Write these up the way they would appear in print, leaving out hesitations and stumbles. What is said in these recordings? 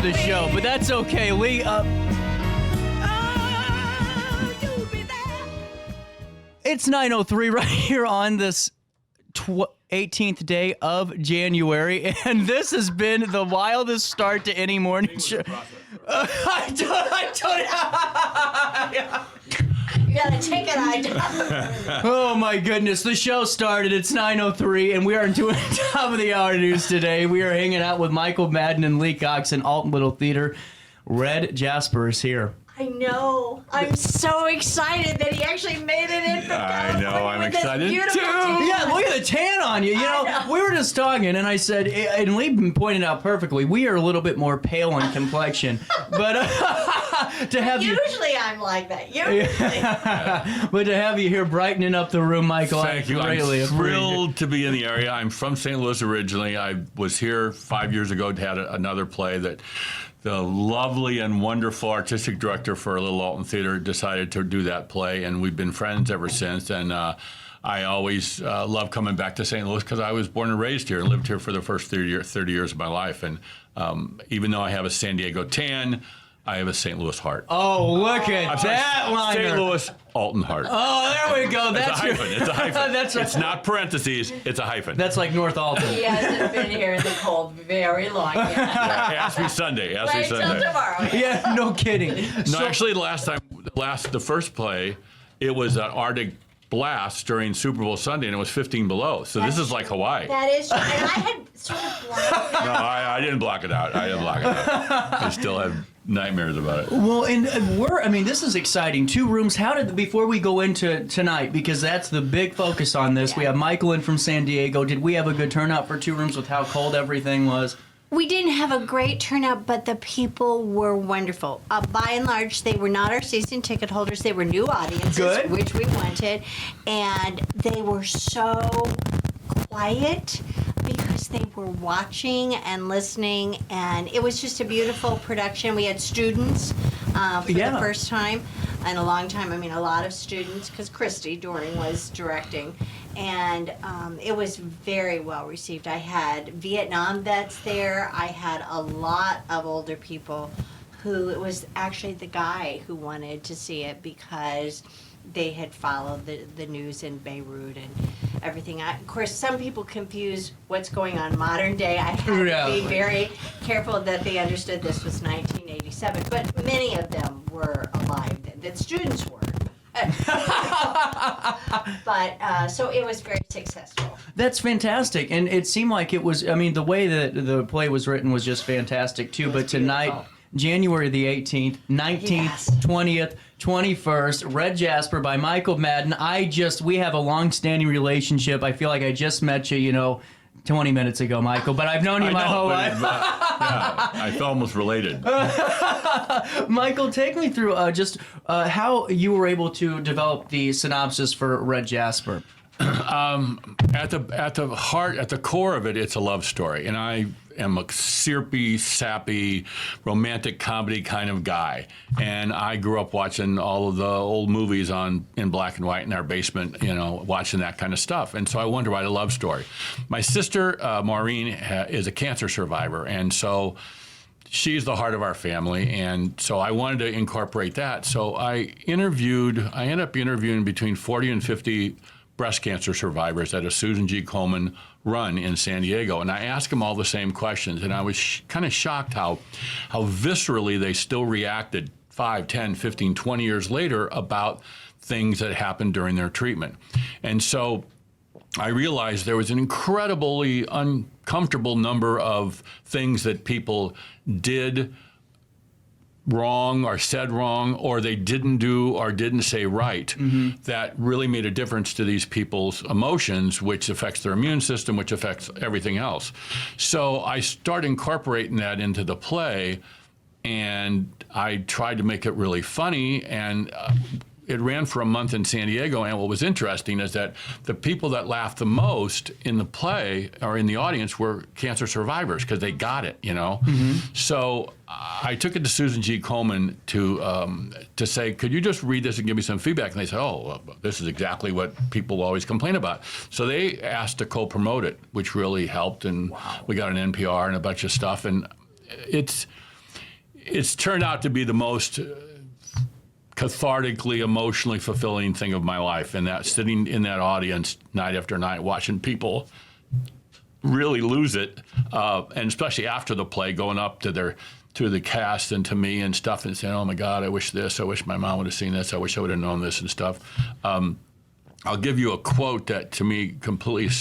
the show, but that's okay. Lee, it's 9:03 right here on this 18th day of January, and this has been the wildest start to any morning show. I don't. You gotta take it, I don't. Oh my goodness, the show started. It's 9:03, and we are doing top of the hour news today. We are hanging out with Michael Madden and Lee Cox in Alton Little Theater. Red Jasper is here. I know. I'm so excited that he actually made it in from I know, California I'm with this excited beautiful too. tan. Yeah, look at the tan on you. You know, we were just talking, and I said, and Lee pointed out perfectly, we are a little bit more pale in complexion, but to have you. Usually I'm like that. Usually. But to have you here brightening up the room, Michael, Thank you. greatly I'm thrilled appreciate. to be in the area. I'm from St. Louis originally. I was here 5 years ago, had another play that the lovely and wonderful artistic director for Little Alton Theater decided to do that play, and we've been friends ever since. And I always love coming back to St. Louis because I was born and raised here and lived here for the first 30 years of my life. And even though I have a San Diego tan, I have a St. Louis heart. Oh, look at that liner. St. Louis Alton heart. Oh, there we go. That's it's a hyphen. It's a hyphen. That's It's not parentheses. It's a hyphen. That's like North Alton. He hasn't been here in the cold very long yet. Ask me Sunday. Ask me Wait till Sunday. tomorrow. Yeah, no kidding. No, actually, the first play, it was an Arctic blast during Super Bowl Sunday, and it was 15 below. So this is like Hawaii. That is true. And I had sort of blocked it. No, I didn't block it out. I didn't block it out. I still have nightmares about it. Well, and this is exciting. 2 rooms. Before we go into tonight, because that's the big focus on this, we have Michael in from San Diego. Did we have a good turnout for 2 rooms with how cold everything was? We didn't have a great turnout, but the people were wonderful. By and large, they were not our season ticket holders. They were new audiences, Good. which we wanted. And they were so quiet because they were watching and listening. And it was just a beautiful production. We had students for the first time in a long time. I mean, a lot of students, because Christy Doring was directing. And it was very well received. I had Vietnam vets there. I had a lot of older people who, it was actually the guy who wanted to see it because they had followed the news in Beirut and everything. Of course, some people confuse what's going on modern day. I had to be very careful that they understood this was 1987, but many of them were alive, that students were. But so it was very successful. That's fantastic, and it seemed like it was. I mean, the way that the play was written was just fantastic too. But tonight, beautiful. January the 18th, 19th, Yes. 20th, 21st, Red Jasper by Michael Madden. We have a long-standing relationship. I feel like I just met you, 20 minutes ago, Michael, but I've known you my whole life. Yeah, I feel almost related. Michael, take me through just how you were able to develop the synopsis for Red Jasper. At the core of it, it's a love story, and I am a syrupy, sappy, romantic comedy kind of guy. And I grew up watching all of the old movies in black and white in our basement, watching that kind of stuff. And so I wanted to write a love story. My sister, Maureen, is a cancer survivor, and so she's the heart of our family, and so I wanted to incorporate that. So I ended up interviewing between 40 and 50 breast cancer survivors at a Susan G. Komen run in San Diego, and I asked them all the same questions, and I was kind of shocked how viscerally they still reacted 5, 10, 15, 20 years later about things that happened during their treatment. And so I realized there was an incredibly uncomfortable number of things that people did wrong or said wrong, or they didn't do or didn't say right, that really made a difference to these people's emotions, which affects their immune system, which affects everything else. So I started incorporating that into the play, and I tried to make it really funny, and it ran for a month in San Diego, and what was interesting is that the people that laughed the most in the play or in the audience were cancer survivors because they got it, So I took it to Susan G. Komen to say, could you just read this and give me some feedback? And they said, oh, this is exactly what people always complain about. So they asked to co-promote it, which really helped, and we got an NPR and a bunch of stuff, and it's turned out to be the most cathartically, emotionally fulfilling thing of my life, and that sitting in that audience night after night, watching people really lose it, and especially after the play, going up to the cast and to me and stuff, and saying, "Oh my God, I wish this. I wish my mom would have seen this. I wish I would have known this," and stuff. I'll give you a quote that to me completely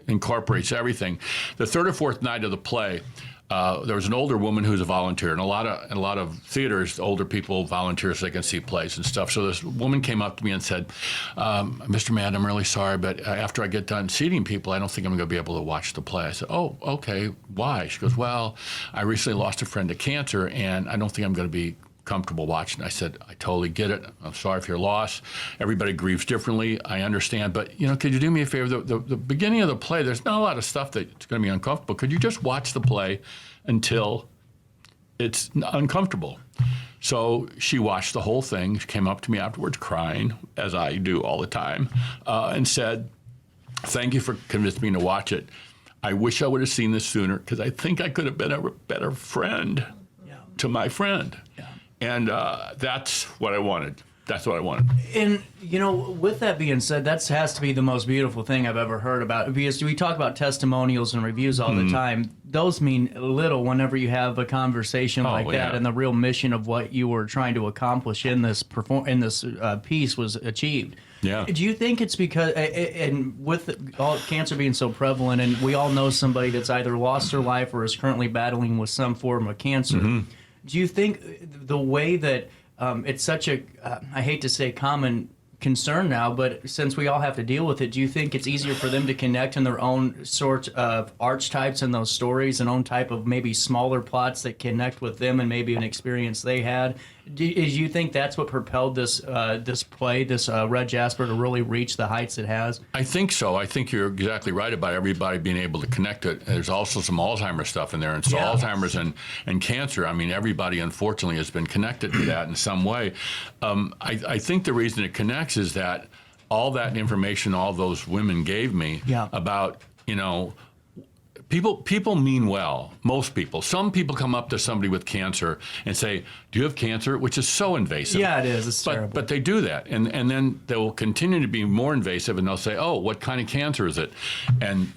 incorporates everything. The third or fourth night of the play, there was an older woman who was a volunteer, and a lot of theaters, older people volunteer so they can see plays and stuff. So this woman came up to me and said, "Mr. Madden, I'm really sorry, but after I get done seating people, I don't think I'm going to be able to watch the play." I said, "Oh, okay. Why?" She goes, "Well, I recently lost a friend to cancer, and I don't think I'm going to be comfortable watching." I said, "I totally get it. I'm sorry for your loss. Everybody grieves differently. I understand. But, could you do me a favor? The beginning of the play, there's not a lot of stuff that's going to be uncomfortable. Could you just watch the play until it's uncomfortable?" So she watched the whole thing. She came up to me afterwards crying, as I do all the time, and said, "Thank you for convincing me to watch it. I wish I would have seen this sooner, because I think I could have been a better friend to my friend." Yeah. And that's what I wanted. That's what I wanted. And, with that being said, that has to be the most beautiful thing I've ever heard about. Because we talk about testimonials and reviews all the time. Those mean little whenever you have a conversation like that, and the real mission of what you were trying to accomplish in this piece was achieved. Yeah. Do you think it's because, and with all cancer being so prevalent, and we all know somebody that's either lost their life or is currently battling with some form of cancer, do you think the way that it's such a, I hate to say common concern now, but since we all have to deal with it, do you think it's easier for them to connect in their own sort of archetypes in those stories, and own type of maybe smaller plots that connect with them and maybe an experience they had? Do you think that's what propelled this play, this Red Jasper, to really reach the heights it has? I think so. I think you're exactly right about everybody being able to connect it. There's also some Alzheimer's stuff in there, and so Alzheimer's and cancer. I mean, everybody unfortunately has been connected to that in some way. I think the reason it connects is that all that information all those women gave me about, People mean well, most people. Some people come up to somebody with cancer and say, "Do you have cancer?" which is so invasive. Yeah, it is. It's terrible. But they do that. And then they will continue to be more invasive, and they'll say, "Oh, what kind of cancer is it?" And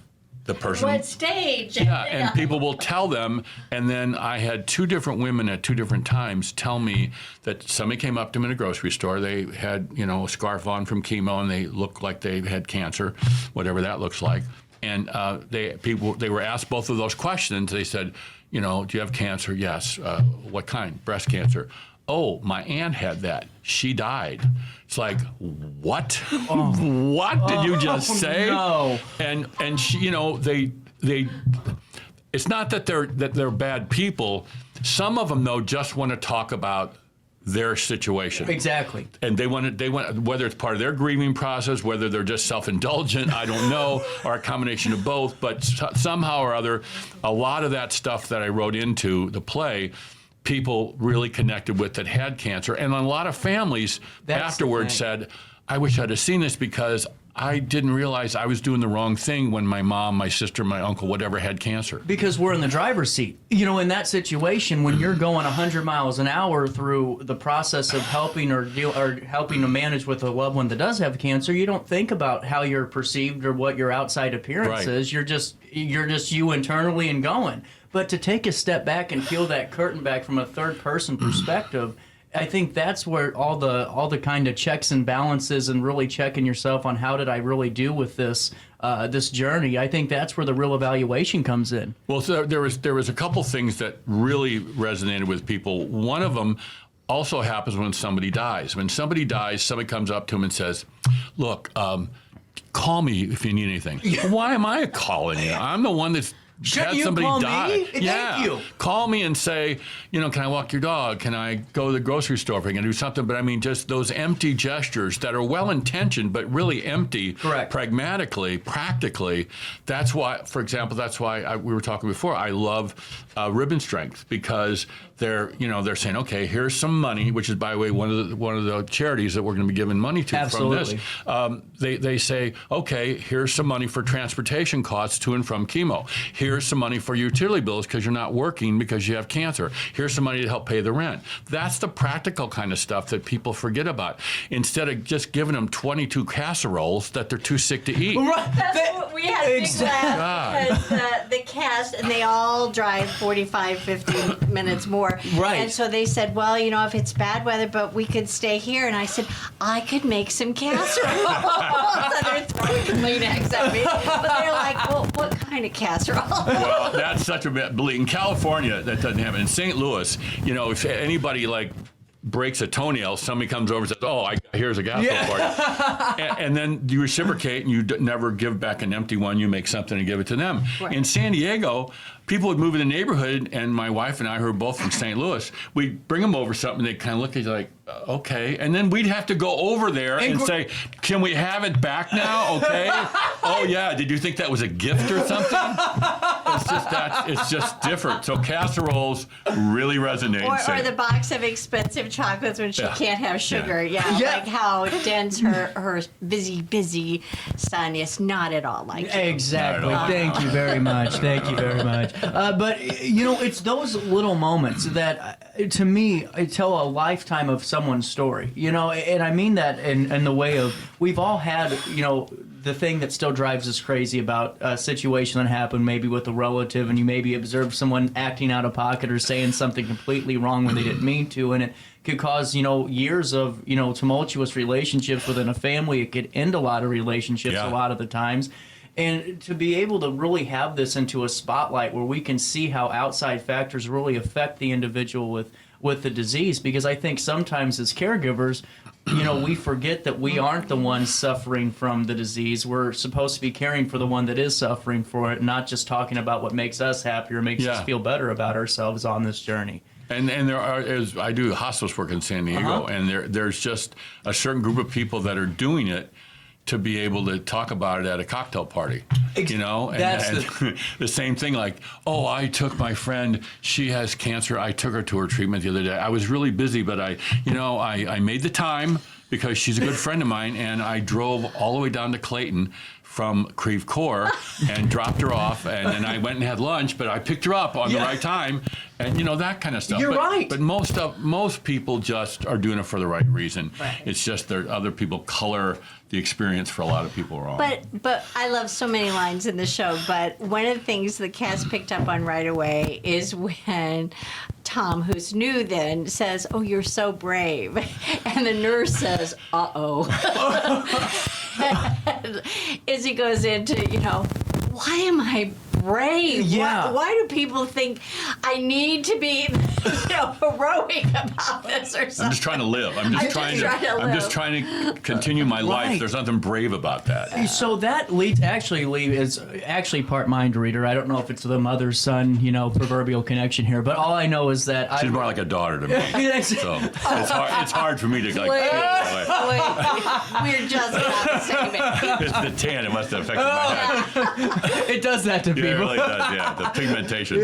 the person... What stage? Yeah, and people will tell them. And then I had two different women at two different times tell me that somebody came up to them in a grocery store. They had, a scarf on from chemo, and they looked like they had cancer, whatever that looks like. And they were asked both of those questions. They said, "Do you have cancer?" "Yes." "What kind?" "Breast cancer." "Oh, my aunt had that. She died." It's like, what? What did you just say? No. And she, they. It's not that they're bad people. Some of them, though, just want to talk about their situation. Exactly. And they want, whether it's part of their grieving process, whether they're just self-indulgent, I don't know, or a combination of both, but somehow or other, a lot of that stuff that I wrote into the play, people really connected with that had cancer. And a lot of families afterwards said, "I wish I'd have seen this, because I didn't realize I was doing the wrong thing when my mom, my sister, my uncle, whatever, had cancer." Because we're in the driver's seat. In that situation, when you're going 100 miles an hour through the process of helping or helping to manage with a loved one that does have cancer, you don't think about how you're perceived or what your outside appearance is. You're just you internally and going. But to take a step back and peel that curtain back from a third person perspective, I think that's where all the kind of checks and balances and really checking yourself on how did I really do with this journey. I think that's where the real evaluation comes in. Well, so there was a couple things that really resonated with people. One of them also happens when somebody dies. When somebody dies, somebody comes up to them and says, "Look, call me if you need anything." Why am I calling you? I'm the one that's Shouldn't had you somebody call die. me? Yeah. Thank you. Call me and say, can I walk your dog? Can I go to the grocery store if I can do something? But I mean, just those empty gestures that are well-intentioned but really empty. Correct. Pragmatically, practically. That's why, for example, we were talking before, I love ribbon strength, because they're saying, okay, here's some money, which is, by the way, one of the charities that we're going to be giving money to Absolutely. from this. They say, okay, here's some money for transportation costs to and from chemo. Here's some money for utility bills because you're not working because you have cancer. Here's some money to help pay the rent. That's the practical kind of stuff that people forget about. Instead of just giving them 22 casseroles that they're too sick to eat. That's what we had a big laugh because the cast, and they all drive 45, 50 minutes more. Right. And so they said, well, if it's bad weather, but we could stay here. And I said, I could make some casserole. And they're throwing Kleenex at me. But they're like, well, what kind of casserole? Well, that's such a belief. In California, that doesn't happen. In St. Louis, if anybody breaks a toenail, somebody comes over and says, oh, here's a casserole for you. And then you reciprocate, and you never give back an empty one. You make something and give it to them. Right. In San Diego, people would move in the neighborhood, and my wife and I, who are both from St. Louis, we'd bring them over something, they'd kind of look at you like, okay. And then we'd have to go over there and say, can we have it back now? Okay. Oh, yeah. Did you think that was a gift or something? It's just different. So casseroles really resonate. Or the box of expensive chocolates when she can't have sugar. Yeah. Like how dense her busy son is. Not at all like you. Exactly. Thank you very much. Thank you very much. But it's those little moments that, to me, tell a lifetime of someone's story. And I mean that in the way of, we've all had, the thing that still drives us crazy about a situation that happened maybe with a relative, and you maybe observe someone acting out of pocket or saying something completely wrong when they didn't mean to, and it could cause years of tumultuous relationships within a family. It could end a lot of relationships a lot of the times. And to be able to really have this into a spotlight where we can see how outside factors really affect the individual with the disease, because I think sometimes as caregivers, we forget that we aren't the ones suffering from the disease. We're supposed to be caring for the one that is suffering for it, not just talking about what makes us happier, makes us feel better about ourselves on this journey. And there I do hospice work in San Diego, and there's just a certain group of people that are doing it to be able to talk about it at a cocktail party, and the same thing, like, oh, I took my friend, she has cancer, I took her to her treatment the other day. I was really busy, but I made the time because she's a good friend of mine, and I drove all the way down to Clayton from Creve Coeur and dropped her off, and then I went and had lunch, but I picked her up on the right time, and that kind of stuff. You're right. But most people just are doing it for the right reason. Right. It's just that other people color the experience for a lot of people wrong. But I love so many lines in the show, but one of the things the cast picked up on right away is when Tom, who's new then, says, oh, you're so brave. And the nurse says, uh-oh. Izzy goes into, why am I brave? Yeah. Why do people think I need to be, heroic about this or something? I'm just trying to live. I'm just trying to continue my life. Right. There's nothing brave about that. So that is actually part mind reader. I don't know if it's the mother-son, proverbial connection here, but all I know is that She's more like a daughter to me. So it's hard for me to Wait, we're just not the same age. It's the tan. It must have affected my head. it does that to people. Yeah, it really does. Yeah, the pigmentation.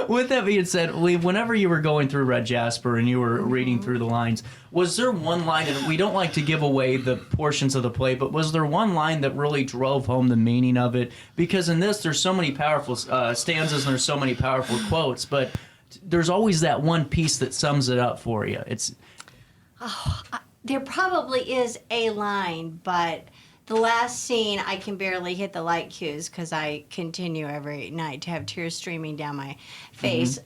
With that being said, Lee, whenever you were going through Red Jasper and you were reading through the lines, was there one line, and we don't like to give away the portions of the play, but was there one line that really drove home the meaning of it? Because in this, there's so many powerful stanzas and there's so many powerful quotes, but there's always that one piece that sums it up for you. There probably is a line, but the last scene, I can barely hit the light cues because I continue every night to have tears streaming down my face.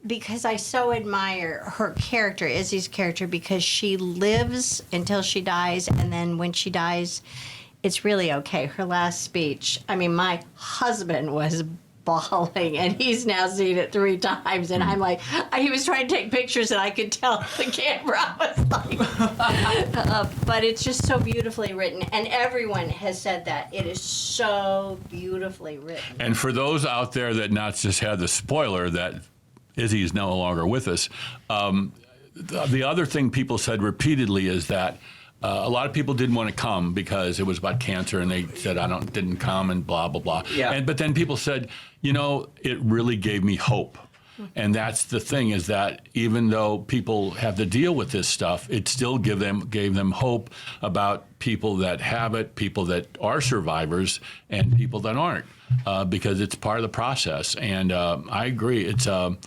Because I so admire her character, Izzy's character, because she lives until she dies, and then when she dies, it's really okay. Her last speech, my husband was bawling, and he's now seen it 3 times, and I'm like, he was trying to take pictures, and I could tell the camera was like, but it's just so beautifully written, and everyone has said that. It is so beautifully written. And for those out there that not just had the spoiler that Izzy is no longer with us, the other thing people said repeatedly is that a lot of people didn't want to come because it was about cancer, and they said, didn't come, and blah, blah, blah. Yeah. But then people said, it really gave me hope. And that's the thing, is that even though people have to deal with this stuff, it still gave them hope about people that have it, people that are survivors, and people that aren't, because it's part of the process. And I agree, it's a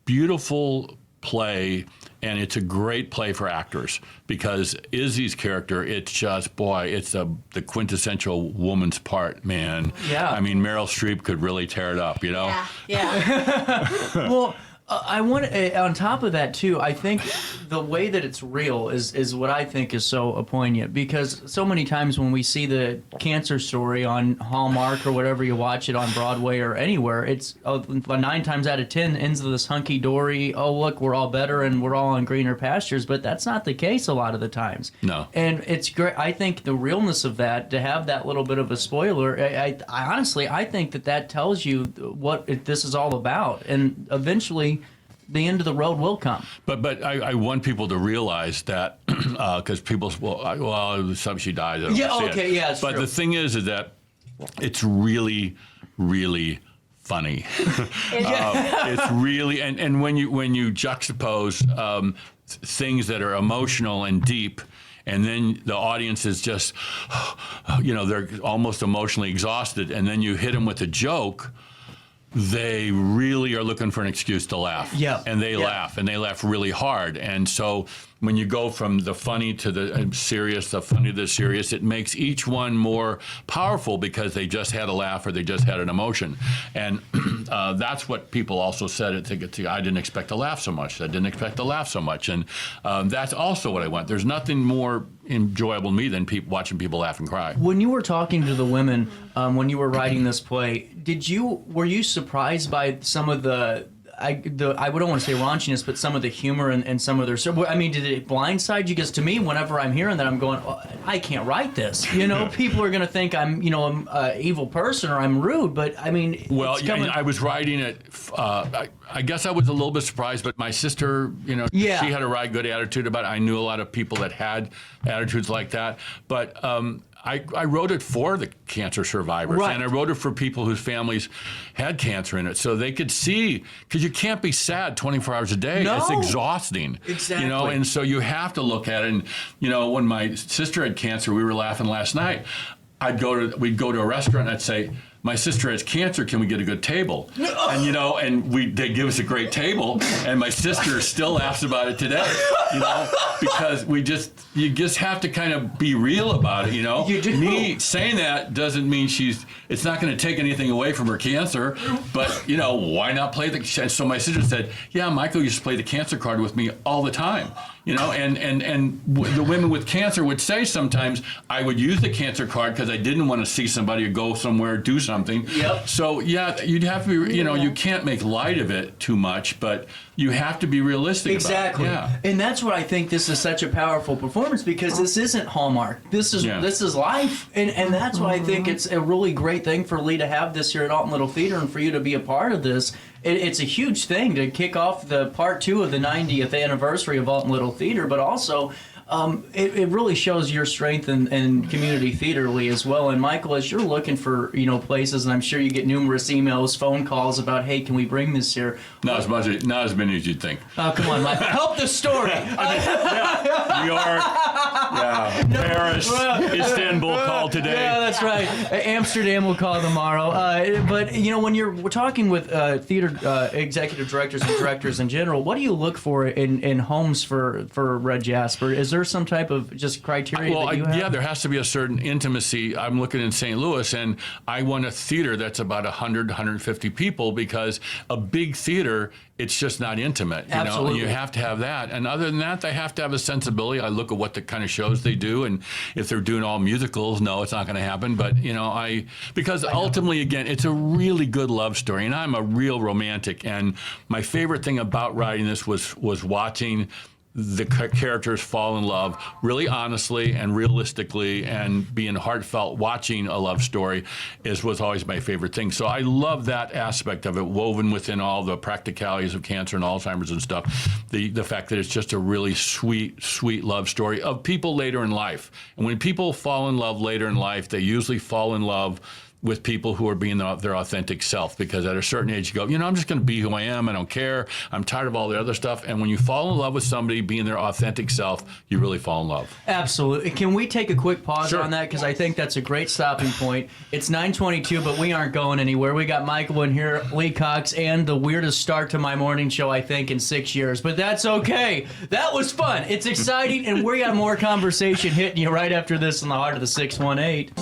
beautiful play, and it's a great play for actors, because Izzy's character, it's just, boy, it's the quintessential woman's part, man. Yeah. I mean, Meryl Streep could really tear it up, you know? Yeah. Well, I want on top of that too, I think the way that it's real is what I think is so poignant, because so many times when we see the cancer story on Hallmark or whatever, you watch it on Broadway or anywhere, it's 9 times out of 10 ends with this hunky-dory, oh look, we're all better and we're all on greener pastures, but that's not the case a lot of the times. No. And it's great. I think the realness of that, to have that little bit of a spoiler, I honestly, I think that tells you what this is all about, and eventually the end of the road will come. But I want people to realize that, because people, well, she dies. I don't Yeah, see it. okay, yeah, it's But true. the thing is that it's really, really funny. It's really, and when you juxtapose things that are emotional and deep, and then the audience is just, they're almost emotionally exhausted, and then you hit them with a joke, they really are looking for an excuse to laugh. Yeah. And they laugh, and they laugh really hard. And so when you go from the funny to the serious, the funny to the serious, it makes each one more powerful, because they just had a laugh or they just had an emotion. And that's what people also said. I didn't expect to laugh so much. I didn't expect to laugh so much. And that's also what I want. There's nothing more enjoyable to me than watching people laugh and cry. When you were talking to the women, when you were writing this play, were you surprised by some of I don't want to say raunchiness, but some of the humor and some of their. I mean, did it blindside you? Because to me, whenever I'm hearing that, I'm going, oh, I can't write this. People are going to think I'm, I'm an evil person or I'm rude. But I mean, well, it's coming... I was writing it. I guess I was a little bit surprised, but my sister, she had a right good attitude about it. I knew a lot of people that had attitudes like that, but. I wrote it for the cancer survivors, right. And I wrote it for people whose families had cancer in it, so they could see, because you can't be sad 24 hours a day. No. It's exhausting. Exactly. And so you have to look at it. And, when my sister had cancer, we were laughing last night. We'd go to a restaurant, and I'd say, my sister has cancer, can we get a good table? And they give us a great table, and my sister still laughs about it today, because you just have to kind of be real about it, You do. Me saying that doesn't mean it's not going to take anything away from her cancer, but, why not play so my sister said, yeah, Michael used to play the cancer card with me all the time. And the women with cancer would say sometimes I would use the cancer card because I didn't want to see somebody go somewhere, do something. Yep. So you'd have to be, you can't make light of it too much, but you have to be realistic exactly. about it. Yeah. And that's what I think this is such a powerful performance, because this isn't Hallmark. This is life. And that's why I think it's a really great thing for Lee to have this here at Alton Little Theater, and for you to be a part of this. It's a huge thing to kick off the part 2 of the 90th anniversary of Alton Little Theater, but also it really shows your strength in community theater, Lee, as well. And Michael, as you're looking for places, and I'm sure you get numerous emails, phone calls about, hey, can we bring this here? Not as many as you'd think. Oh, come on, Mike. Help the story. New York, Paris, Istanbul call today. Yeah, that's right. Amsterdam will call tomorrow. But when we're talking with theater executive directors and directors in general, what do you look for in homes for Red Jasper? Is there some type of just criteria that you have? Yeah, there has to be a certain intimacy. I'm looking in St. Louis, and I want a theater that's about 100, 150 people, because a big theater, it's just not intimate. Absolutely. You have to have that. And other than that, they have to have a sensibility. I look at what the kind of shows they do, and if they're doing all musicals, no, it's not going to happen. But, because ultimately, again, it's a really good love story, and I'm a real romantic. And my favorite thing about writing this was watching the characters fall in love really honestly and realistically, and being heartfelt watching a love story was always my favorite thing. So I love that aspect of it, woven within all the practicalities of cancer and Alzheimer's and stuff. The fact that it's just a really sweet, sweet love story of people later in life. And when people fall in love later in life, they usually fall in love with people who are being their authentic self, because at a certain age you go, I'm just going to be who I am. I don't care. I'm tired of all the other stuff. And when you fall in love with somebody being their authentic self, you really fall in love. Absolutely. Can we take a quick pause Sure. on that? Because I think that's a great stopping point. It's 9:22, but we aren't going anywhere. We got Michael in here, Lee Cox, and the weirdest start to my morning show, I think, in 6 years. But that's okay. That was fun. It's exciting, and we got more conversation hitting you right after this in the heart of the 618.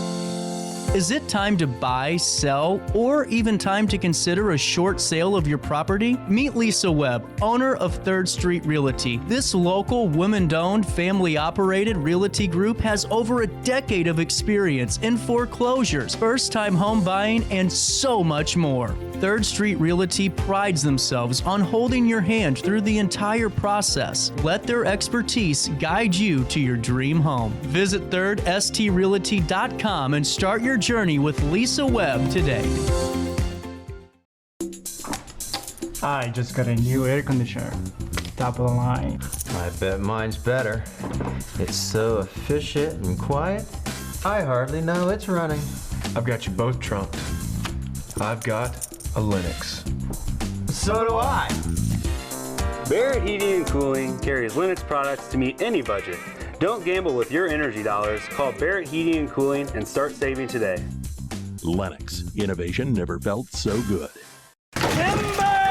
Is it time to buy, sell, or even time to consider a short sale of your property? Meet Lisa Webb, owner of 3rd Street Realty. This local, women-owned, family-operated realty group has over a decade of experience in foreclosures, first-time home buying, and so much more. 3rd Street Realty prides themselves on holding your hand through the entire process. Let their expertise guide you to your dream home. Visit 3rdstrealty.com and start your journey with Lisa Webb today. I just got a new air conditioner. Top of the line. I bet mine's better. It's so efficient and quiet, I hardly know it's running. I've got you both trumped. I've got a Linux. So do I. Barrett Heating and Cooling carries Linux products to meet any budget. Don't gamble with your energy dollars. Call Barrett Heating and Cooling and start saving today. Lennox. Innovation never felt so good.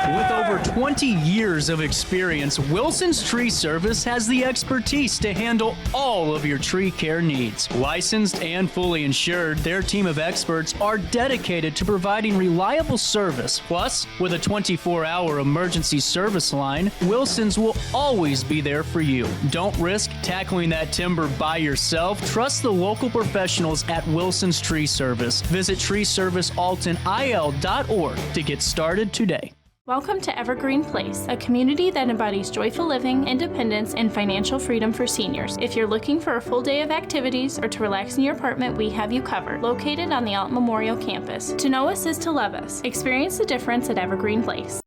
With over 20 years of experience, Wilson's Tree Service has the expertise to handle all of your tree care needs. Licensed and fully insured, their team of experts are dedicated to providing reliable service. Plus, with a 24-hour emergency service line, Wilson's will always be there for you. Don't risk tackling that timber by yourself. Trust the local professionals at Wilson's Tree Service. Visit treeservicealtonil.org to get started today. Welcome to Evergreen Place, a community that embodies joyful living, independence, and financial freedom for seniors. If you're looking for a full day of activities or to relax in your apartment, we have you covered. Located on the Alton Memorial campus. To know us is to love us. Experience the difference at Evergreen Place.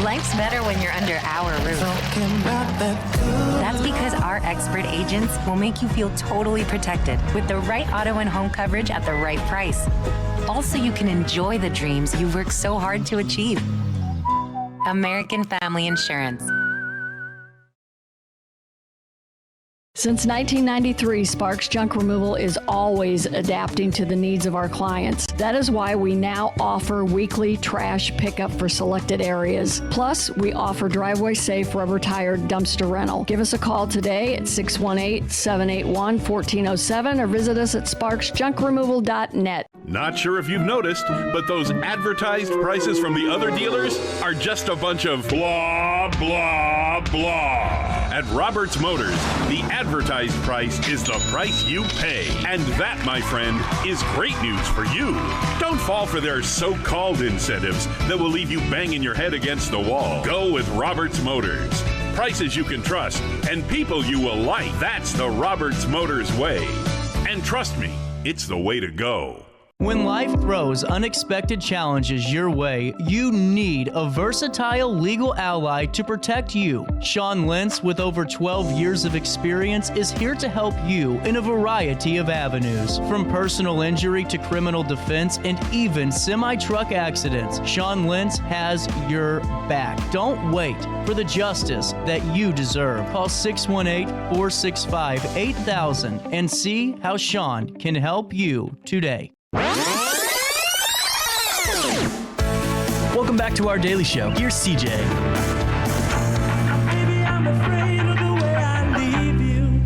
Life's better when you're under our roof. That's because our expert agents will make you feel totally protected with the right auto and home coverage at the right price. Also, you can enjoy the dreams you've worked so hard to achieve. American Family Insurance. Since 1993, Sparks Junk Removal is always adapting to the needs of our clients. That is why we now offer weekly trash pickup for selected areas. Plus, we offer driveway-safe rubber-tired dumpster rental. Give us a call today at 618-781-1407 or visit us at sparksjunkremoval.net. Not sure if you've noticed, but those advertised prices from the other dealers are just a bunch of blah, blah, blah. At Roberts Motors, the advertised price is the price you pay. And that, my friend, is great news for you. Don't fall for their so-called incentives that will leave you banging your head against the wall. Go with Roberts Motors. Prices you can trust and people you will like. That's the Roberts Motors way. And trust me, it's the way to go. When life throws unexpected challenges your way, you need a versatile legal ally to protect you. Sean Lentz, with over 12 years of experience, is here to help you in a variety of avenues. From personal injury to criminal defense and even semi-truck accidents, Sean Lentz has your back. Don't wait for the justice that you deserve. Call 618-465-8000 and see how Sean can help you today. Welcome back to our daily show. Here's CJ. Baby, I'm afraid of the way I leave you.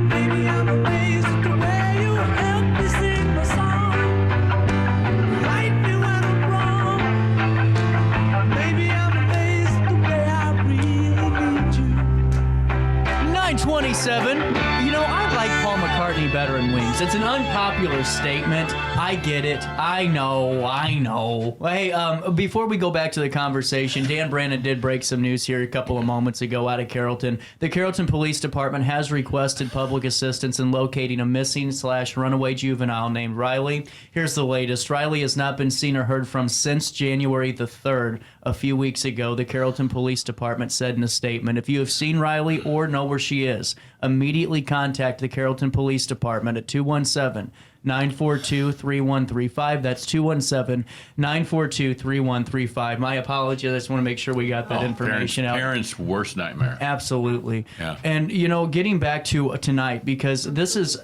Baby, I'm amazed at the way you help me sing my song. Right me when I'm wrong. Baby, I'm amazed 9:27. You know, I like Paul McCartney better than Wings. It's an unpopular statement. I get it. I know. Hey, before we go back to the conversation, Dan Brandon did break some news here a couple of moments ago out of Carrollton. The Carrollton Police Department has requested public assistance in locating a missing/runaway juvenile named Riley. Here's the latest. Riley has not been seen or heard from since January the 3rd. A few weeks ago, the Carrollton Police Department said in a statement, if you have seen Riley or know where she is, immediately contact the Carrollton Police Department at 217-942-3135. That's 217-942-3135. My apologies. I just want to make sure we got that information out. Parents' worst nightmare. Absolutely. Yeah. And, you know, getting back to tonight, because this is,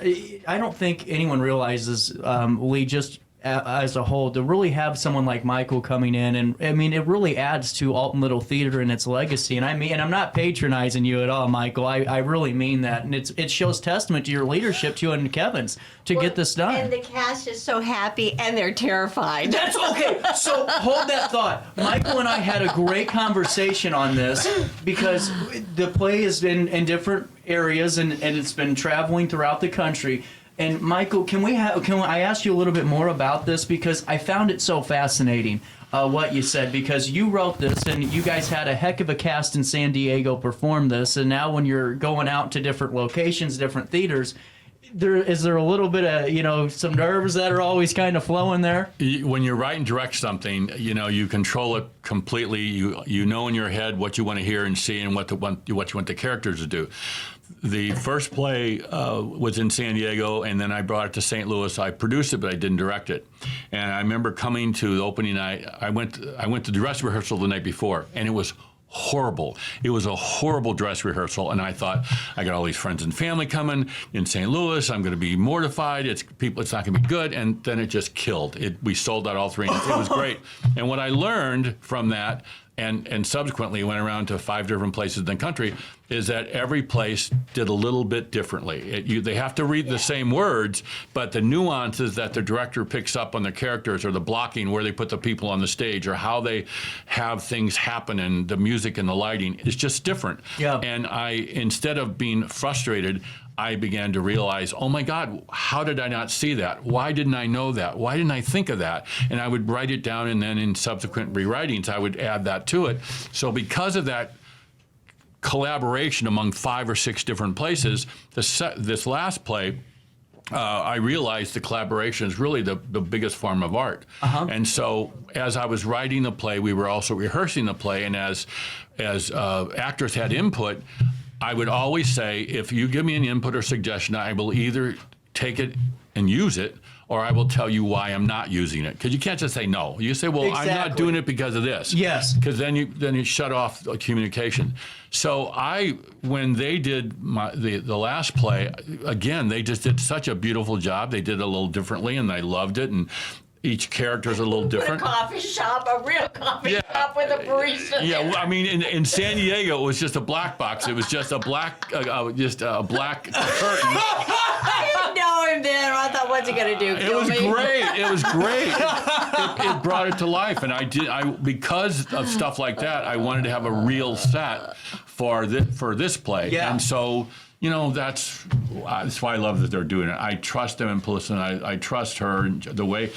I don't think anyone realizes, Lee, just as a whole, to really have someone like Michael coming in, and I mean, it really adds to Alton Little Theater and its legacy. And I mean, and I'm not patronizing you at all, Michael. I really mean that, and it shows testament to your leadership, to you and Kevin's, to get this done. And the cast is so happy, and they're terrified. That's okay. So hold that thought. Michael and I had a great conversation on this because the play has been in different areas and it's been traveling throughout the country. And Michael, can I ask you a little bit more about this, because I found it so fascinating what you said, because you wrote this and you guys had a heck of a cast in San Diego perform this, and now when you're going out to different locations, different theaters, is there a little bit of, you know, some nerves that are always kind of flowing there? When you write and direct something, you know, you control it completely. You know in your head what you want to hear and see and what you want the characters to do. The first play was in San Diego, and then I brought it to St. Louis. I produced it, but I didn't direct it. And I remember coming to the opening night. I went to dress rehearsal the night before, and it was horrible. It was a horrible dress rehearsal, and I thought, I got all these friends and family coming in St. Louis. I'm going to be mortified. It's not going to be good. And then it just killed. We sold out all 3 nights. It was great. And what I learned from that, and subsequently went around to 5 different places in the country, is that every place did a little bit differently. They have to read the same words, but the nuances that the director picks up on the characters, or the blocking, where they put the people on the stage, or how they have things happen, and the music and the lighting is just different. Yeah. And instead of being frustrated, I began to realize, oh my God, how did I not see that? Why didn't I know that? Why didn't I think of that? And I would write it down, and then in subsequent rewritings, I would add that to it. So because of that collaboration among 5 or 6 different places, this last play, I realized the collaboration is really the biggest form of art. And so as I was writing the play, we were also rehearsing the play, and as actors had input, I would always say, if you give me an input or suggestion, I will either take it and use it, or I will tell you why I'm not using it. Because you can't just say no. You say, well, Exactly. I'm not doing it because of this. Yes. Because then you shut off the communication. So when they did the last play, again, they just did such a beautiful job. They did it a little differently, and I loved it. And each character is a little different. A coffee shop, a real coffee shop with a barista. Yeah, well, I mean, in San Diego, it was just a black box. It was just a black, curtain. I didn't know him then. I thought, what's he gonna do? It was great. It was great. It brought it to life, and because of stuff like that, I wanted to have a real set for this play. Yeah. And so, you know, that's why I love that they're doing it. I trust them in Pallison. I trust her, and the way,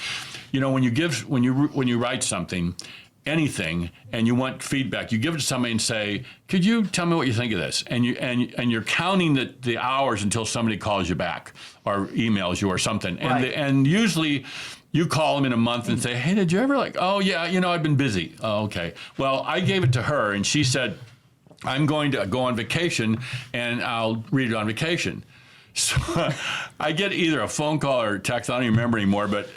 you know, when you write something, anything, and you want feedback, you give it to somebody and say, could you tell me what you think of this? And you're counting the hours until somebody calls you back or emails you or something. And Right. and usually you call them in a month and say, hey, did you ever oh yeah, you know, I've been busy. Oh, okay. Well, I gave it to her, and she said, I'm going to go on vacation, and I'll read it on vacation. So I get either a phone call or a text, I don't even remember anymore, but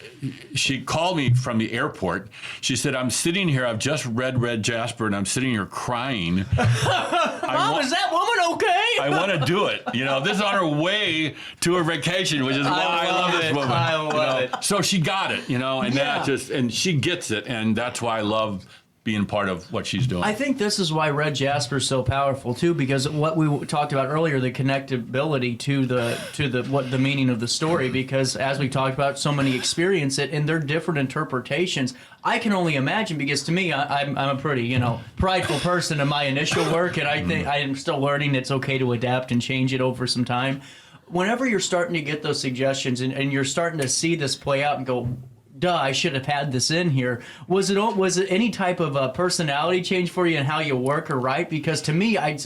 she called me from the airport. She said, I'm sitting here, I've just read Red Jasper, and I'm sitting here crying. Mom, is that woman okay? I want to do it. You know, this is on her way to her vacation, which is why I love this woman. I love it. So she got it, you know, and that and she gets it, and that's why I love being part of what she's doing. I think this is why Red Jasper is so powerful too, because what we talked about earlier, the connectability to the meaning of the story. Because as we talked about, so many experience it, and they're different interpretations. I can only imagine, because to me, I'm a pretty prideful person in my initial work, and I think I am still learning it's okay to adapt and change it over some time. Whenever you're starting to get those suggestions and you're starting to see this play out and go, duh, I should have had this in here. Was it any type of personality change for you in how you work or write? Because to me, I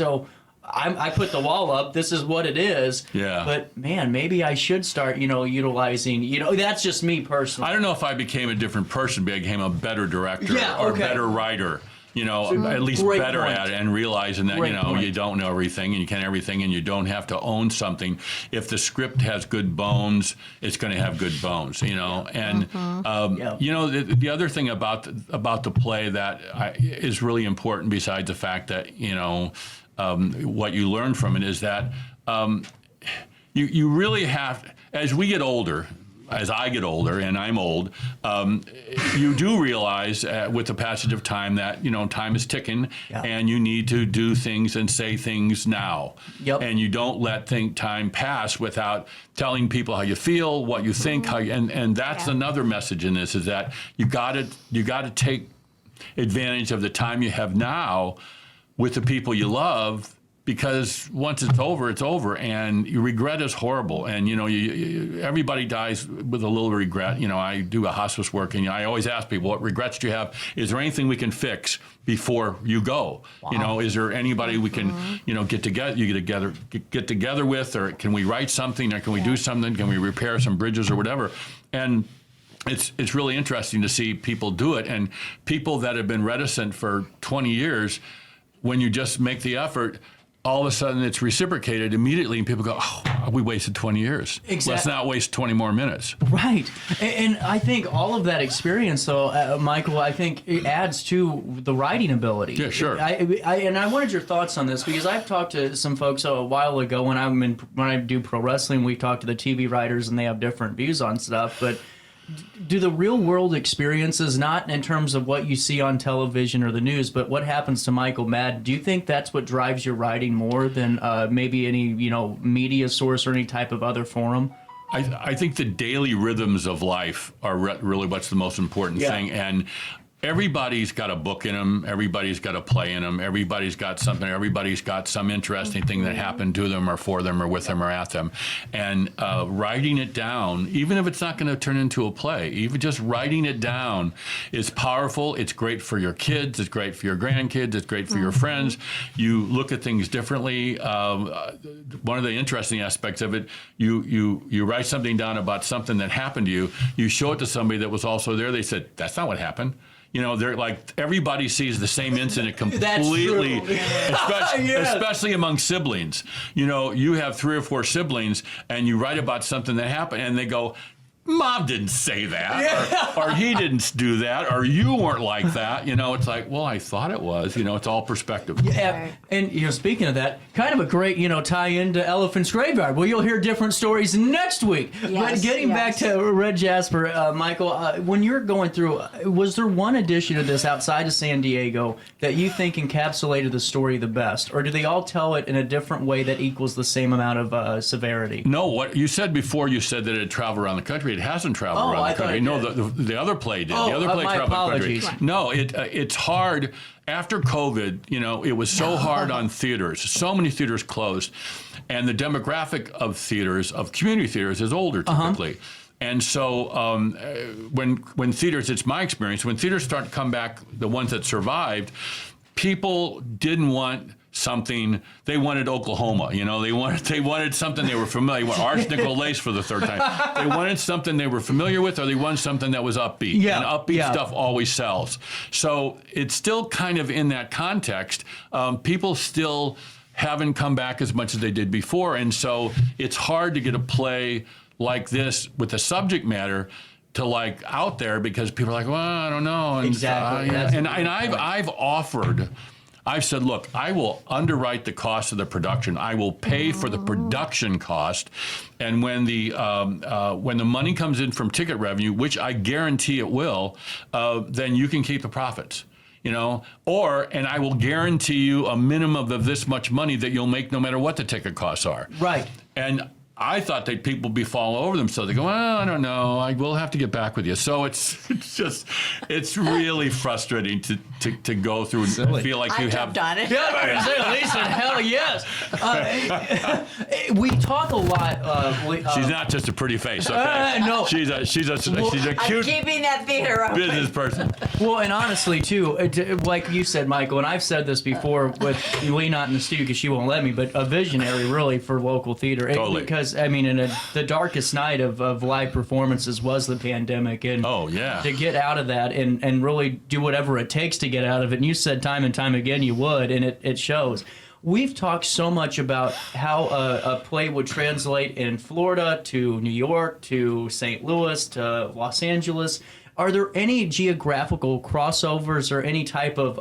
put the wall up. This is what it is. Yeah. But man, maybe I should start, utilizing. That's just me personally. I don't know if I became a different person, but I became a better director or a better writer. At least better at it, and realizing that, you don't know everything and you can't everything, and you don't have to own something. If the script has good bones, it's going to have good bones, And, the other thing about the play that is really important, besides the fact that, what you learn from it, is that you really have, as we get older, as I get older, and I'm old, you do realize with the passage of time that, time is ticking, and you need to do things and say things now. Yep. And you don't let time pass without telling people how you feel, what you think, and that's another message in this, is that you got to take advantage of the time you have now with the people you love, because once it's over, and regret is horrible. And, everybody dies with a little regret. I do a hospice work, and I always ask people, what regrets do you have? Is there anything we can fix before you go? Wow. Is there anybody we can, get together with, or can we write something, or can we do something? Can we repair some bridges or whatever? And it's really interesting to see people do it, and people that have been reticent for 20 years, when you just make the effort, all of a sudden it's reciprocated immediately, and people go, oh, we wasted 20 years. Exactly. Let's not waste 20 more minutes. Right. And I think all of that experience, though, Michael, I think it adds to the writing ability. Yeah, sure. And I wanted your thoughts on this, because I've talked to some folks a while ago when I do pro wrestling. We talk to the TV writers, and they have different views on stuff. But do the real world experiences, not in terms of what you see on television or the news, but what happens to Michael Madden, do you think that's what drives your writing more than maybe any media source or any type of other forum? I think the daily rhythms of life are really what's the most important thing. And everybody's got a book in them. Everybody's got a play in them. Everybody's got something. Everybody's got some interesting thing that happened to them or for them or with them or at them. And writing it down, even if it's not going to turn into a play, even just writing it down is powerful. It's great for your kids. It's great for your grandkids. It's great for your friends. You look at things differently. One of the interesting aspects of it, you write something down about something that happened to you. You show it to somebody that was also there. They said, that's not what happened. They're like, everybody sees the same incident completely, especially among siblings. You have 3 or 4 siblings, and you write about something that happened, and they go, Mom didn't say that, or he didn't do that, or you weren't like that. It's like, well, I thought it was. It's all perspective. Yeah, and speaking of that, kind of a great tie into Elephant's Graveyard. Well, you'll hear different stories next week. But getting back to Red Jasper, Michael, when you're going through, was there one addition to this outside of San Diego that you think encapsulated the story the best, or do they all tell it in a different way that equals the same amount of severity? No, what you said before, you said that it traveled around the country. It hasn't traveled around the country. No, the other play did. The other play traveled the country. No, it's hard. After COVID, it was so hard on theaters. So many theaters closed. And the demographic of theaters, of community theaters, is older typically. And so when theaters, it's my experience, when theaters start to come back, the ones that survived, people didn't want something. They wanted Oklahoma, they wanted something they were familiar. They want arsenic lace for the 3rd time. They wanted something they were familiar with, or they wanted something that was upbeat. And upbeat stuff always sells. So it's still kind of in that context. People still haven't come back as much as they did before, and so it's hard to get a play like this with the subject matter to out there, because people are like, well, I don't know. And exactly. I've said, look, I will underwrite the cost of the production. I will pay for the production cost, and when the money comes in from ticket revenue, which I guarantee it will, then you can keep the profits. and I will guarantee you a minimum of this much money that you'll make no matter what the ticket costs are. Right. And I thought that people would be falling over themselves. They go, well, I don't know. I will have to get back with you. So it's really frustrating to go through and feel like you have. On it. Yeah, Lisa, hell yes. We talk a lot. She's not just a pretty face. Okay? No, she's a I'm cute keeping that theater open. business person. Well, and honestly, too, like you said, Michael, and I've said this before with Lee not in the studio because she won't let me, but a visionary really for local theater. Totally. Because, I mean, the darkest night of live performances was the pandemic. And to get out of that and really do whatever it takes to get out of it. And you said time and time again you would, and it shows. We've talked so much about how a play would translate in Florida to New York to St. Louis to Los Angeles. Are there any geographical crossovers or any type of,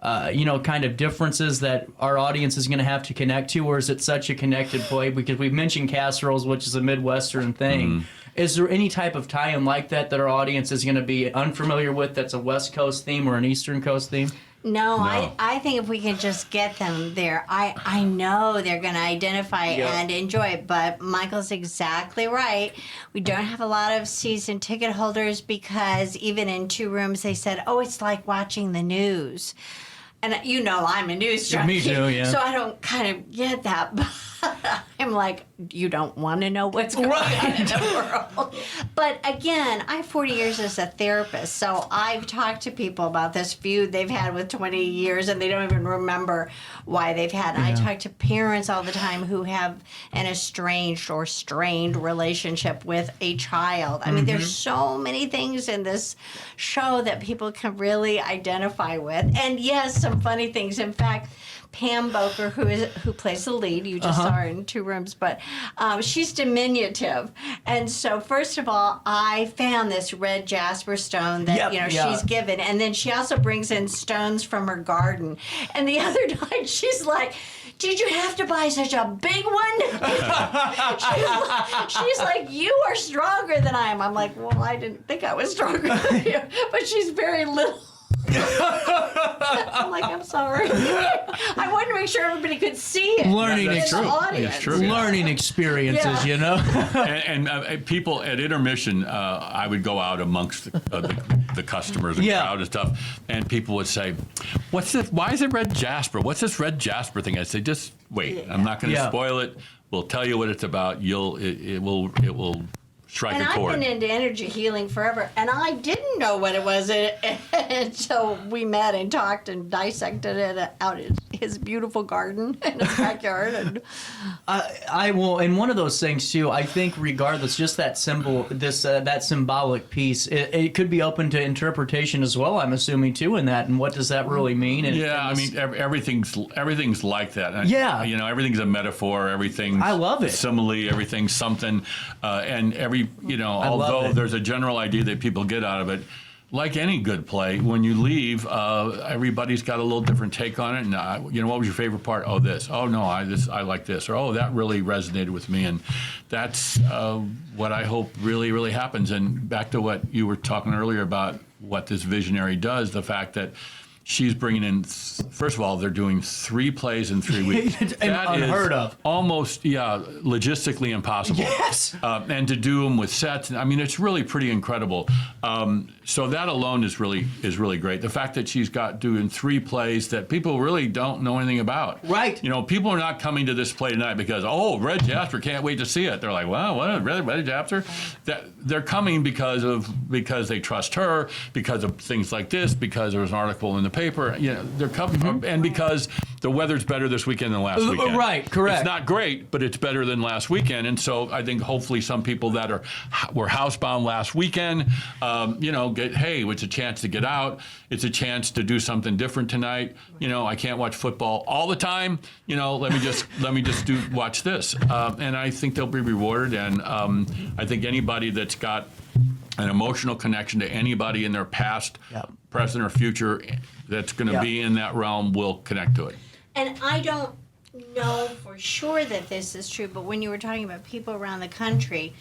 kind of differences that our audience is going to have to connect to, or is it such a connected play? Because we've mentioned casseroles, which is a Midwestern thing. Mm-hmm. Is there any type of tie-in like that our audience is going to be unfamiliar with that's a West Coast theme or an Eastern Coast theme? No. I think if we can just get them there, I know they're going to identify and enjoy it. But Michael's exactly right. We don't have a lot of season ticket holders because even in 2 rooms they said, oh, it's like watching the news. And I'm a news junkie. Me too, yeah. So I don't kind of get that. But I'm like, you don't want to know what's going on in the world. But again, I have 40 years as a therapist, so I've talked to people about this feud they've had with 20 years, and they don't even remember why they've had it. I talk to parents all the time who have an estranged or strained relationship with a child. I mean, there's so many things in this show that people can really identify with. And yes, some funny things. In fact, Pam Boker, who plays the lead, you just saw her in 2 rooms, but she's diminutive. And so, first of all, I found this red jasper stone that she's given, and then she also brings in stones from her garden. And the other night, she's like, did you have to buy such a big one? she's like, you are stronger than I am. I'm like, well, I didn't think I was stronger than you, but she's very little. I'm like, I'm sorry. I wanted to make sure everybody could see it. Learning Learning experiences, And people at intermission, I would go out amongst the customers and crowd and stuff, and people would say, "What's this? Why is it Red Jasper? What's this Red Jasper thing?" I'd say, "Just wait. I'm not going to spoil it. We'll tell you what it's about. It will." Strike a chord. I've been into energy healing forever, and I didn't know what it was until we met and talked and dissected it out in his beautiful garden in his backyard. And I will, and one of those things too. I think, regardless, just that symbol, that symbolic piece, it could be open to interpretation as well. I'm assuming too in that, and what does that really mean? And, I mean, everything's like that. Everything's a metaphor. Everything's I love it. Simile. Everything's something, and although there's a general idea that people get out of it, like any good play, when you leave, everybody's got a little different take on it. And what was your favorite part? Oh, this. Oh no, I like this. Or that really resonated with me. And that's what I hope really, really happens. And back to what you were talking earlier about what this visionary does, the fact that she's bringing in, first of all, they're doing 3 plays in 3 weeks. That unheard of. Almost, logistically impossible. Yes. And to do them with sets, I mean, it's really pretty incredible. So that alone is really great. The fact that she's doing 3 plays that people really don't know anything about. Right. People are not coming to this play tonight because, Red Jasper, can't wait to see it. They're like, wow, what, Red Jasper? They're coming because they trust her, because of things like this, because there was an article in the paper. They're coming, and because the weather's better this weekend than last weekend. Right, correct. It's not great, but it's better than last weekend. And so I think hopefully some people that were housebound last weekend, it's a chance to get out. It's a chance to do something different tonight. I can't watch football all the time. Let me just watch this. And I think they'll be rewarded. And I think anybody that's got an emotional connection to anybody in their past, present, or future that's going to be in that realm will connect to it. And I don't know for sure that this is true, but when you were talking about people around the country,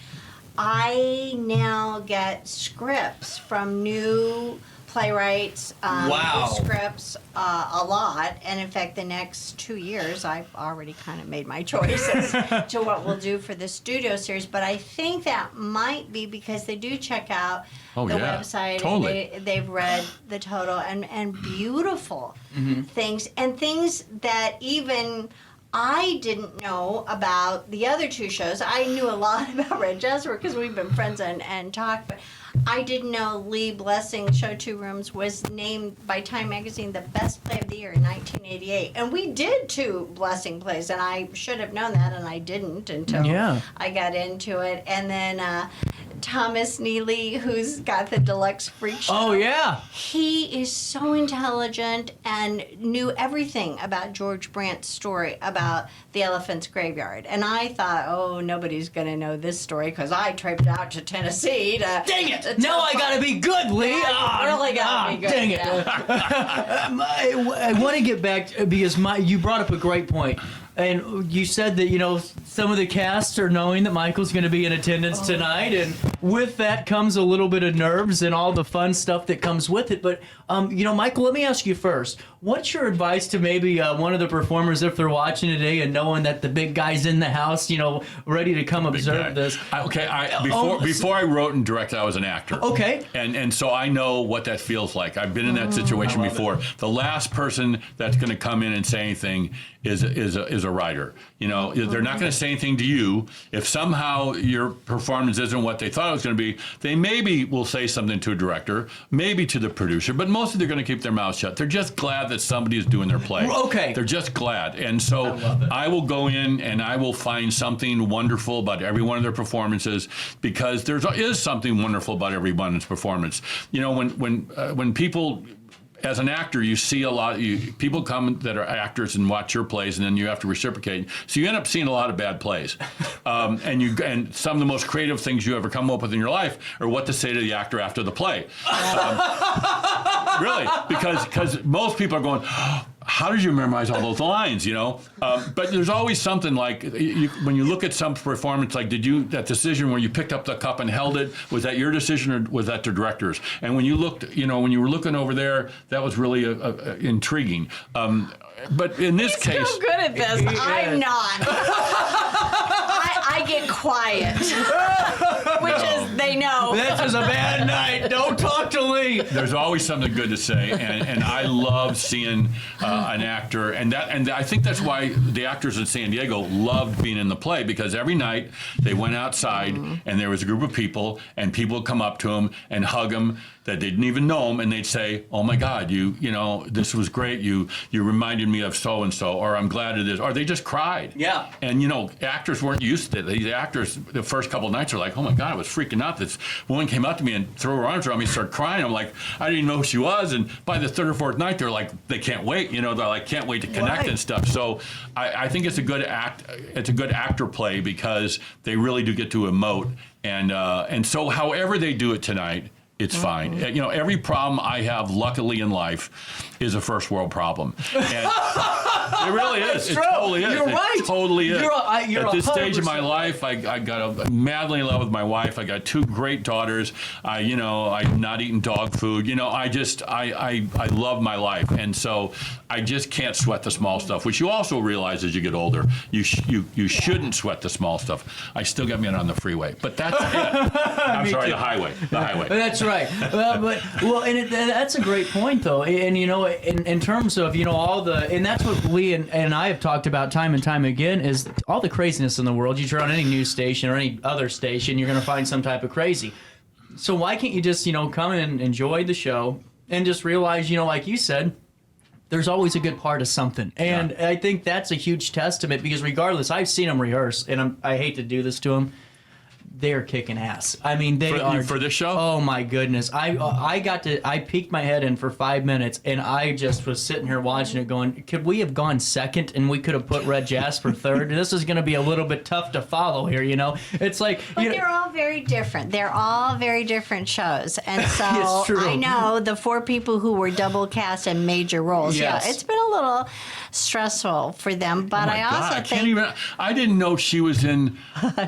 I now get scripts from new playwrights, Wow. scripts, a lot. And in fact, the next 2 years, I've already kind of made my choices to what we'll do for the studio series. But I think that might be because they do check out the website. Totally. They've read the total and beautiful things, and things that even I didn't know about the other two shows. I knew a lot about Red Jasper because we've been friends and talked, but I didn't know Lee Blessing's Show Two Rooms was named by Time Magazine the best play of the year in 1988. And we did 2 Blessing plays, and I should have known that, and I didn't until I got into it. And then Thomas Neely, who's got the Deluxe Freak Show. Oh, yeah. He is so intelligent and knew everything about George Brandt's story about the Elephant's Graveyard. And I thought, oh, nobody's going to know this story because I tripped out to Tennessee to... Dang it! Now I gotta be good, Lee! Really gotta be good. Dang it! I want to get back because you brought up a great point. And you said that, some of the cast are knowing that Michael's going to be in attendance tonight, and with that comes a little bit of nerves and all the fun stuff that comes with it. But, Michael, let me ask you first. What's your advice to maybe one of the performers if they're watching today and knowing that the big guy's in the house, ready to come observe this? Before I wrote and directed, I was an actor. Okay. And so I know what that feels like. I've been in that situation before. The last person that's going to come in and say anything is a writer. They're not going to say anything to you. If somehow your performance isn't what they thought it was going to be, they maybe will say something to a director, maybe to the producer, but mostly they're going to keep their mouth shut. They're just glad that somebody is doing their play. Okay. They're just glad. And so I will go in and I will find something wonderful about every one of their performances, because there is something wonderful about every one of its performance. When people... As an actor, you see a lot. People come that are actors and watch your plays, and then you have to reciprocate. So you end up seeing a lot of bad plays, and some of the most creative things you ever come up with in your life are what to say to the actor after the play. Really, because most people are going, how did you memorize all those lines? But there's always something like when you look at some performance, like that decision where you picked up the cup and held it, was that your decision or was that the director's? And when you looked, when you were looking over there, that was really intriguing. But in this case, so good at this. I'm not. I get quiet, which is they know. This is a bad night. Don't talk to Lee. There's always something good to say, and I love seeing an actor, and I think that's why the actors in San Diego loved being in the play, because every night they went outside and there was a group of people, and people would come up to them and hug them that they didn't even know them, and they'd say, "Oh my God, this was great. You reminded me of so and so," or "I'm glad it is," or they just cried. Yeah. And actors weren't used to it. These actors, the first couple of nights, are like, "Oh my God, I was freaking out. This woman came up to me and threw her arms around me, and started crying." I'm like, I didn't even know who she was. And by the third or fourth night, they're like, they can't wait. They're like, can't wait to connect and stuff. So I think it's a good It's a good actor play because they really do get to emote. And so however they do it tonight, it's fine. Every problem I have, luckily, in life is a first world problem. And it really is. It totally is. You're right. It totally is. You're At this stage of my life, I got madly in love with my wife. I got 2 great daughters. I'm not eating dog food. I love my life. And so I just can't sweat the small stuff, which you also realize as you get older. You shouldn't sweat the small stuff. I still got me on the freeway, but that's it. I'm sorry, the highway. That's right. And that's a great point, though. And in terms of all and that's what Lee and I have talked about time and time again, is all the craziness in the world. You turn on any news station or any other station, you're going to find some type of crazy. So why can't you just come and enjoy the show and just realize, like you said, there's always a good part of something. And I think that's a huge testament, because regardless, I've seen them rehearse, and I hate to do this to them. They're kicking ass. I mean, they are for this show. Oh my goodness! I peeked my head in for 5 minutes, and I just was sitting here watching it, going, "Could we have gone second, and we could have put Red Jasper third? This is going to be a little bit tough to follow here." It's like, but they're all very different. They're all very different shows, and so It's true. I know the 4 people who were double cast in major roles. Yes. Yeah, it's been a little stressful for them. But I also think I didn't know she was in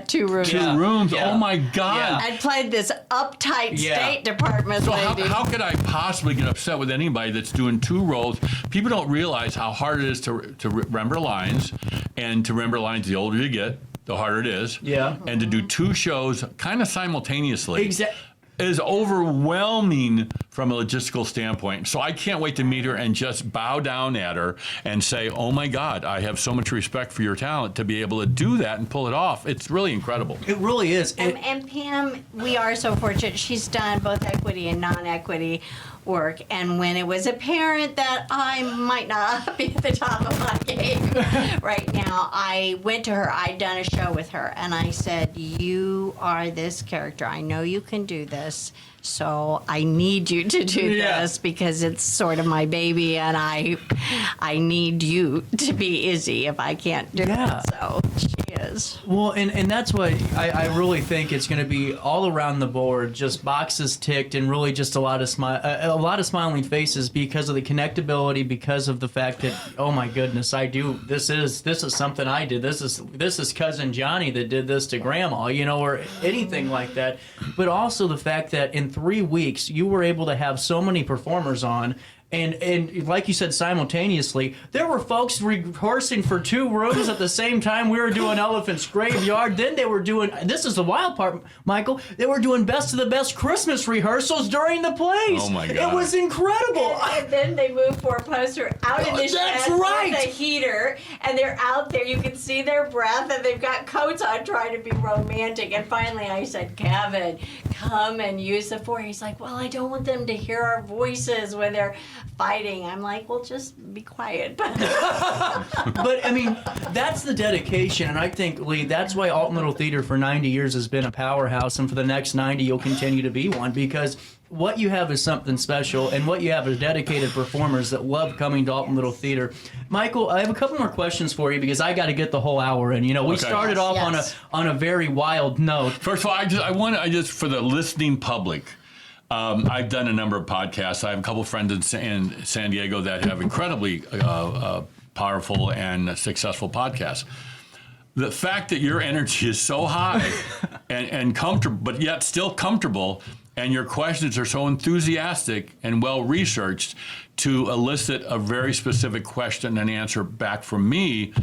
2 rooms. 2 rooms. Yeah. Oh my God. I played this uptight State Department lady. How could I possibly get upset with anybody that's doing 2 roles? People don't realize how hard it is to remember lines, and to remember lines the older you get, the harder it is. Yeah. And to do 2 shows kind of simultaneously. Exactly. Is overwhelming from a logistical standpoint. So I can't wait to meet her and just bow down at her and say, oh my God, I have so much respect for your talent to be able to do that and pull it off. It's really incredible. It really is. And Pam, we are so fortunate. She's done both equity and non-equity work. And when it was apparent that I might not be at the top of my game right now, I went to her. I'd done a show with her. And I said, you are this character. I know you can do this. So I need you to do this because it's sort of my baby, and I need you to be Izzy if I can't do it. So she is. Well, and that's what I really think it's going to be all around the board, just boxes ticked, and really just a lot of smiling faces because of the connectability, because of the fact that, oh my goodness, this is something I did. This is cousin Johnny that did this to Grandma, or anything like that. But also the fact that in 3 weeks you were able to have so many performers on. And like you said, simultaneously, there were folks rehearsing for 2 rooms at the same time. We were doing Elephant's Graveyard. Then they were doing, this is the wild part, Michael, they were doing Best of the Best Christmas rehearsals during the plays. Oh, my God. It was incredible. And then they moved 4 posters out in the shed with a heater, and they're out there. You can see their breath, and they've got coats on trying to be romantic. And finally I said, Kevin, come and use the 4. He's like, well, I don't want them to hear our voices when they're fighting. I'm like, well, just be quiet. But I mean, that's the dedication, and I think, Lee, that's why Alton Little Theater for 90 years has been a powerhouse, and for the next 90 you'll continue to be one, because what you have is something special, and what you have is dedicated performers that love coming to Alton Little Theater. Michael, I have a couple more questions for you because I got to get the whole hour in. We started off on a very wild note. First of all, I just for the listening public, I've done a number of podcasts. I have a couple of friends in San Diego that have incredibly powerful and successful podcasts. The fact that your energy is so high and comfortable, but yet still comfortable, and your questions are so enthusiastic and well-researched to elicit a very specific question and answer back from me,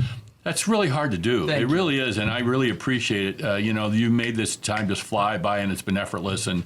that's really hard to do. It really is, and I really appreciate it. You made this time just fly by, and it's been effortless, and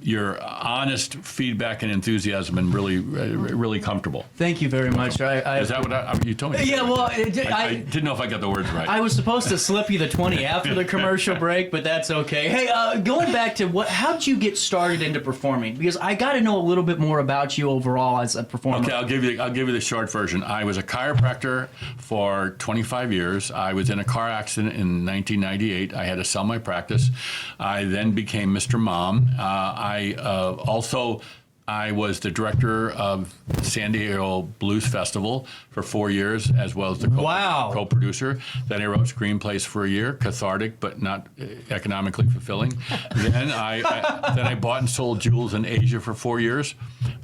your honest feedback and enthusiasm and really comfortable. Thank you very much. Is that what you told me? Yeah, well, I didn't know if I got the words right. I was supposed to slip you the 20 after the commercial break, but that's okay. Hey, going back to how'd you get started into performing? Because I got to know a little bit more about you overall as a performer. Okay, I'll give you the short version. I was a chiropractor for 25 years. I was in a car accident in 1998. I had to sell my practice. I then became Mr. Mom. I was the director of San Diego Blues Festival for 4 years, as well as the co-producer. Then I wrote screenplays for a year, cathartic but not economically fulfilling. Then I bought and sold jewels in Asia for 4 years,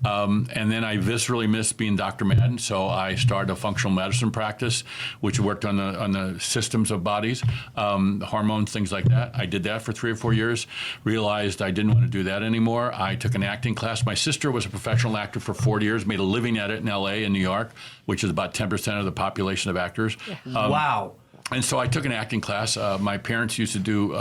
and then I viscerally missed being Dr. Madden, so I started a functional medicine practice, which worked on the systems of bodies, hormones, things like that. I did that for 3 or 4 years. Realized I didn't want to do that anymore. I took an acting class. My sister was a professional actor for 40 years, made a living at it in LA and New York, which is about 10% of the population of actors. Wow. And so I took an acting class. My parents used to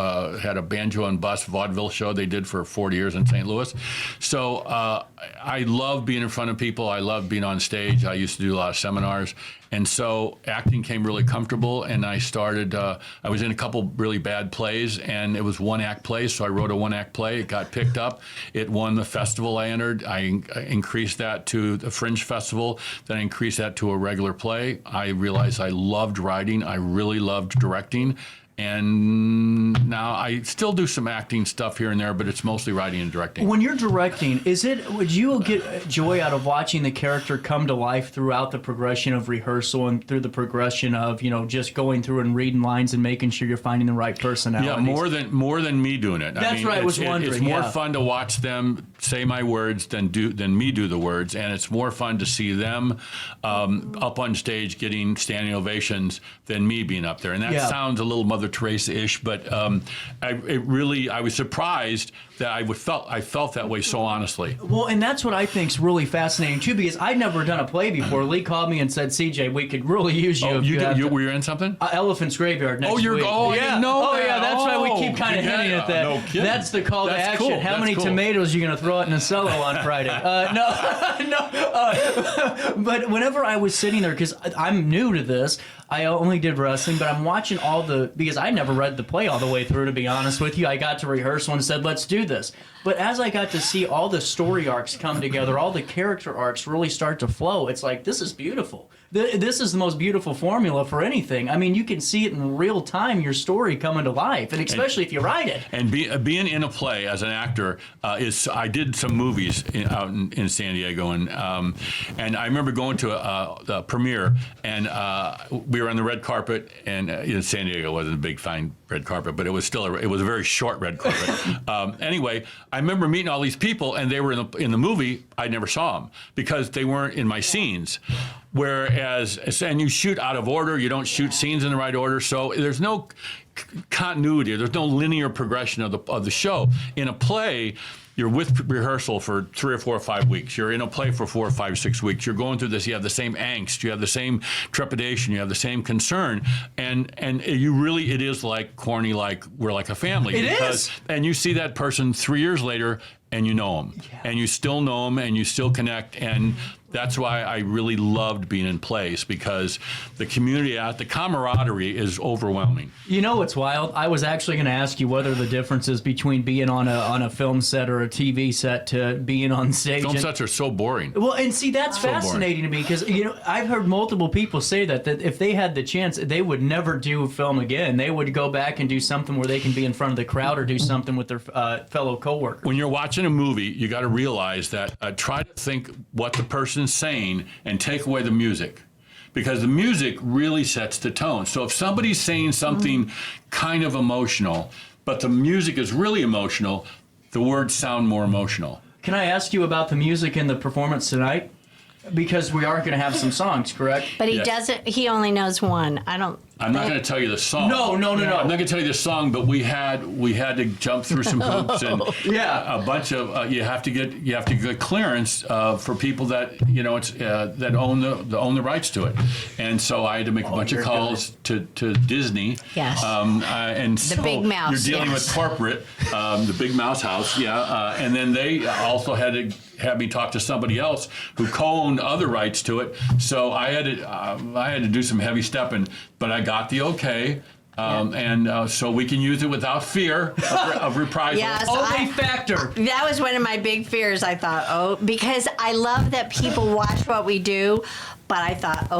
had a banjo and bus vaudeville show they did for 40 years in St. Louis. So I love being in front of people. I love being on stage. I used to do a lot of seminars. And so acting came really comfortable, and I started, I was in a couple really bad plays, and it was one-act plays, so I wrote a one-act play. It got picked up. It won the festival I entered. I increased that to the Fringe Festival. Then I increased that to a regular play. I realized I loved writing. I really loved directing. And now I still do some acting stuff here and there, but it's mostly writing and directing. When you're directing, would you get joy out of watching the character come to life throughout the progression of rehearsal and through the progression of, just going through and reading lines and making sure you're finding the right personality? Yeah, more than me doing it. That's right. I was wondering. It's more fun to watch them say my words than me do the words, and it's more fun to see them up on stage getting standing ovations than me being up there. And that sounds a little Mother Teresa-ish, but I was surprised that I felt that way so honestly. Well, and that's what I think is really fascinating too, because I'd never done a play before. Lee called me and said, "CJ, we could really use you." Oh, were you in something? Elephant's Graveyard next week. I didn't know that. Yeah, that's why we keep kind of hinting at that. No kidding. That's the call to action. Cool. How many tomatoes are you going to throw out in a cello on Friday? But whenever I was sitting there, because I'm new to this, I only did wrestling, but I'm watching because I never read the play all the way through, to be honest with you. I got to rehearsal and said, let's do this. But as I got to see all the story arcs come together, all the character arcs really start to flow, it's like, this is beautiful. This is the most beautiful formula for anything. I mean, you can see it in real time, your story coming to life, and especially if you write it. And being in a play as an actor I did some movies out in San Diego, and I remember going to a premiere, and we were on the red carpet, and in San Diego wasn't a big fine red carpet, but it was still a very short red carpet. Anyway, I remember meeting all these people, and they were in the movie. I never saw them because they weren't in my scenes. And you shoot out of order, you don't shoot scenes in the right order, so there's no continuity, there's no linear progression of the show. In a play, you're with rehearsal for 3 or 4 or 5 weeks. You're in a play for 4 or 5 or 6 weeks. You're going through this. You have the same angst. You have the same trepidation. You have the same concern. And it is like corny, like we're like a family. It is. And you see that person 3 years later, and you know them, and you still know them, and you still connect, and that's why I really loved being in plays, because the community, the camaraderie is overwhelming. You know what's wild? I was actually going to ask you what are the differences between being on a film set or a TV set to being on stage. Film sets are so boring. Well, and see, that's fascinating to me, because I've heard multiple people say that if they had the chance, they would never do film again. They would go back and do something where they can be in front of the crowd or do something with their fellow coworkers. When you're watching a movie, you got to realize that try to think what the person's saying and take away the music, because the music really sets the tone. So if somebody's saying something kind of emotional, but the music is really emotional, the words sound more emotional. Can I ask you about the music in the performance tonight? Because we are going to have some songs, correct? But he only knows one. I'm not going to tell you the song. No. I'm not going to tell you the song, but we had to jump through some hoops and a bunch of you have to get clearance for people that that own the rights to it, and so I had to make a bunch of calls to Disney. Yes. And the so big mouse. You're dealing with corporate, the big mouse house, and then they also had to have me talk to somebody else who co-owned other rights to it. So I had to do some heavy stepping, but I got the okay. So we can use it without fear of reprisal. Yeah, so factor. That was one of my big fears. I thought, because I love that people watch what we do, but I thought,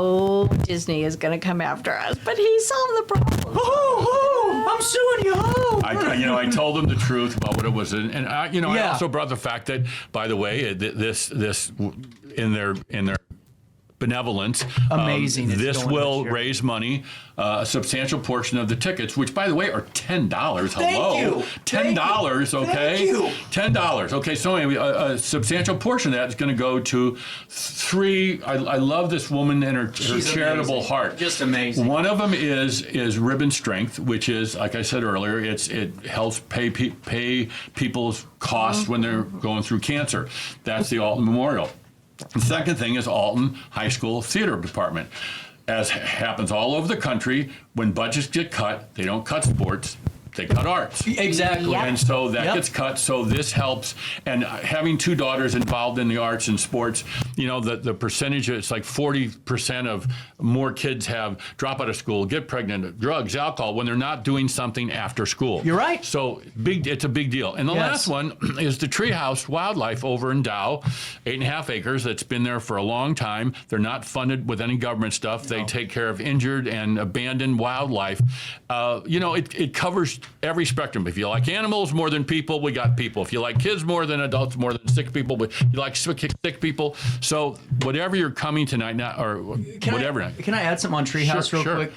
Disney is going to come after us. But he solved the problem. I'm suing you. I told them the truth about what it was, and I also brought the fact that, by the way, this in their benevolence. Amazing. This will raise money, a substantial portion of the tickets, which, by the way, are $10. Hello. Thank you. $10, okay? Thank you. $10. Okay, so anyway, a substantial portion of that is going to go to 3. I love this woman and her charitable amazing. Heart. Just amazing. One of them is Ribbon Strength, which is, like I said earlier, it helps pay people's costs when they're going through cancer. That's the Alton Memorial. The second thing is Alton High School Theater Department. As happens all over the country, when budgets get cut, they don't cut sports, they cut arts. Exactly. Yep. And so that Yep. gets cut. So this helps. And having two daughters involved in the arts and sports, you know, the percentage, it's like 40% of more kids drop out of school, get pregnant, drugs, alcohol, when they're not doing something after school. You're right. So it's a big deal. And the Yes. last one is the Treehouse Wildlife over in Dow, 8.5 acres. That's been there for a long time. They're not funded with any government stuff. They take care of injured and abandoned wildlife. You know, it covers every spectrum. If you like animals more than people, we got people. If you like kids more than adults, more than sick people, you like sick people. So whatever you're coming tonight, Can I add something on Treehouse real quick?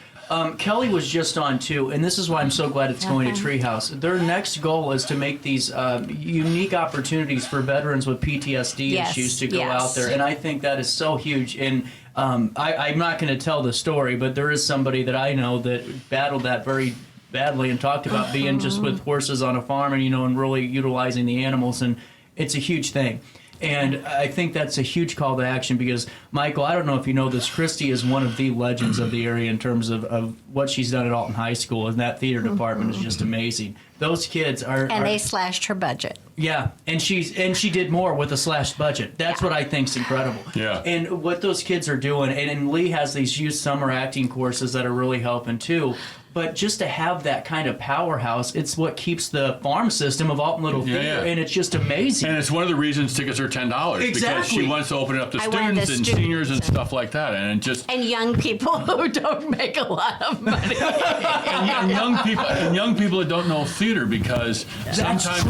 Kelly was just on too, and this is why I'm so glad it's going to Treehouse. Their next goal is to make these unique opportunities for veterans with PTSD issues to go out there, and I think that is so huge. And I'm not going to tell the story, but there is somebody that I know that battled that very badly and talked about being just with horses on a farm and, you know, and really utilizing the animals, and it's a huge thing. And I think that's a huge call to action because, Michael, I don't know if you know this, Christy is one of the legends of the area in terms of what she's done at Alton High School, and that theater department is just amazing. Those kids are... And they slashed her budget. Yeah, and she did more with a slashed budget. That's what I think's incredible. Yeah. And what those kids are doing, and Lee has these youth summer acting courses that are really helping too. But just to have that kind of powerhouse, it's what keeps the farm system of Alton Little Theater, and it's just amazing. And it's one of the reasons tickets are $10 because she wants to open it up to students and seniors and stuff like that, and young people who don't make a lot of money, and young people that don't know theater because sometimes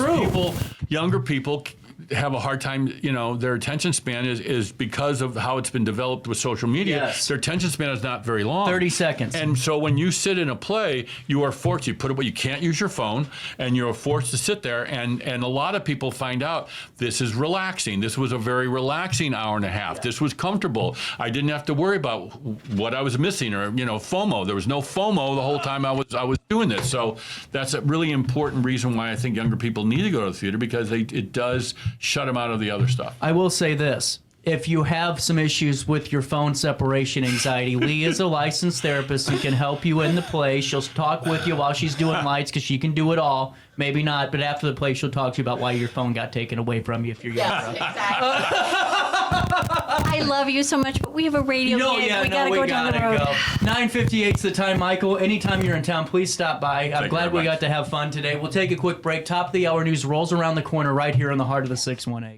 younger people have a hard time, you know, their attention span is because of how it's been developed with social media. Yes. Their attention span is not very long. 30 seconds. And so when you sit in a play, you are forced, you can't use your phone, and you're forced to sit there, and a lot of people find out this is relaxing. This was a very relaxing hour and a half. This was comfortable. I didn't have to worry about what I was missing or, you know, FOMO. There was no FOMO the whole time I was doing this. So that's a really important reason why I think younger people need to go to the theater, because it does shut them out of the other stuff. I will say this. If you have some issues with your phone separation anxiety, Lee is a licensed therapist who can help you in the play. She'll talk with you while she's doing lights because she can do it all. Maybe not, but after the play, she'll talk to you about why your phone got taken away from you if you're young. Yes, exactly. I love you so much, but we have a radio gig. We gotta go down the road. 9:58's the time, Michael. Anytime you're in town, please stop by. I'm glad we got to have fun today. We'll take a quick break. Top of the hour news rolls around the corner right here in the heart of the 618.